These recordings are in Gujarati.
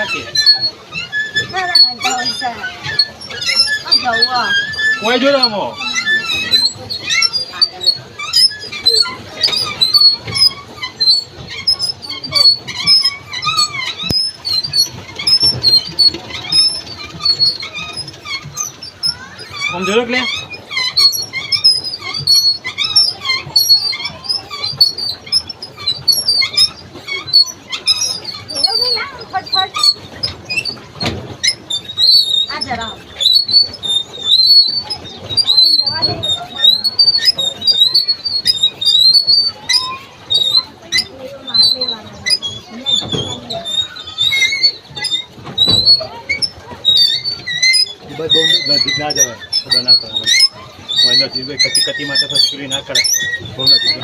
કાકે ના કાંઈ હોય છે આ જવા કોઈ જો રામો આમ જોયો કે નજીક ના જવાય ખબર ના પડે નજીક કતી માટે પછી ના કરાય બહુ નજીક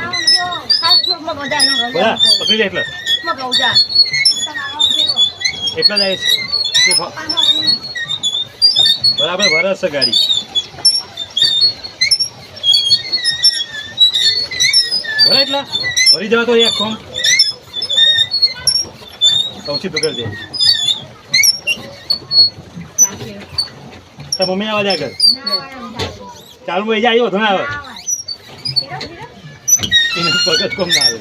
બધા પકડી જાય એટલે જાય છે બરાબર વરસ છે ગાડી ભરે એટલા ભરી જવા તો એક ફોર્મ સૌથી પકડ દે તો મમ્મી આવા આગળ ચાલુ ભાઈ જાય આવ્યો ઘણા આવે એને પગત કોમ ના આવે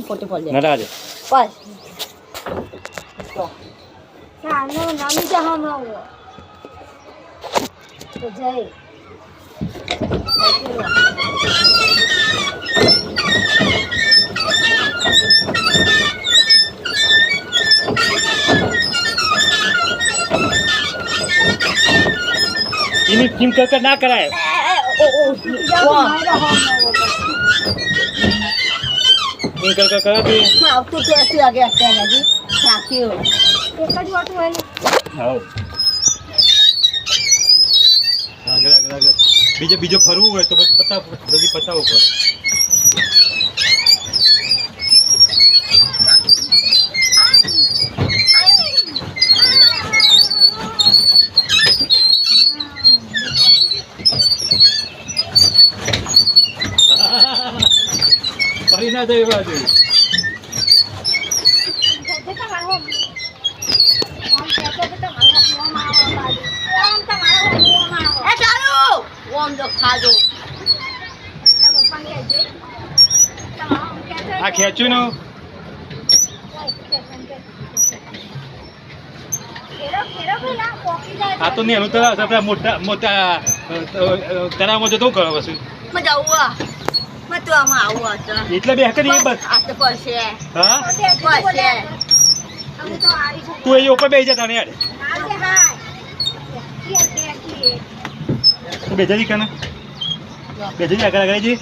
ફોટો પડે નરાજ બસ ચાલો નામી જવામાં તો જય એની ટીમ કરકર ના કરાય ટીમ કરકર કરાતી આવતું તો હતું આગે અત્યારે હજી સાખ્યું એક જ વાટું હોય હાઉ આગળ આગળ આગળ બીજો ફરવું હોય તો પછી જલ્દી પતાવવું પડે ફરી ના જાય બાજુ આ ખેંચ્યું ને આ તો નહીં એનું તો આપણે મોટા મોટા તળાવમાં જતો કરો પછી એટલે બે હકર બસ હા તું એ ઉપર બેસી જતા ને યાર તું બેજા જી કને બેજા જી આગળ આગળ જી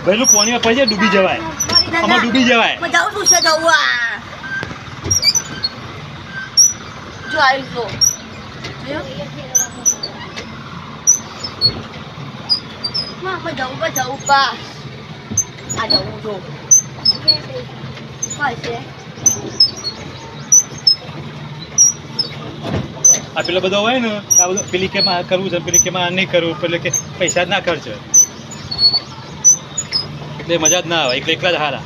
પેલું પાણીમાં પડી જાય ડૂબી જવાય આમાં ડૂબી જવાય આ પેલો બધો હોય ને આ બધું પેલી કે માં કરવું છે પેલી કે માં નહીં કરવું પેલે કે પૈસા જ ના ખર્ચે એટલે મજા જ ના આવે એકલા એકલા જ હારા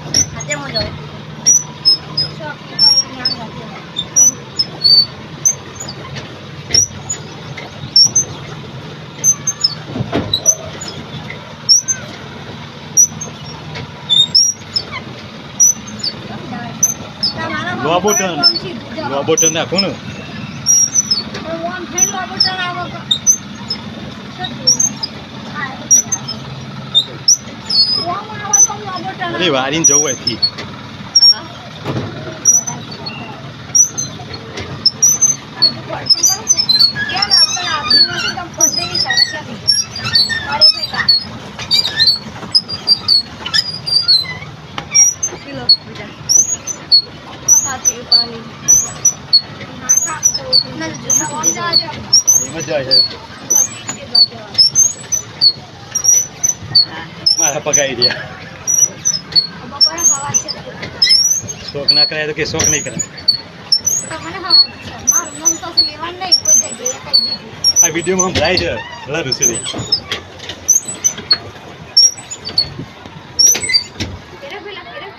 લોબોટન નાખું ને અરે વારીને જવું અહીંથી એ મજા આવે છે મારા પગાઈ રહ્યા શોખ ના કરાય તો કે શોખ નહીં કરાય આ વિડીયોમાં સંભળાય છે ભલા રૂસરી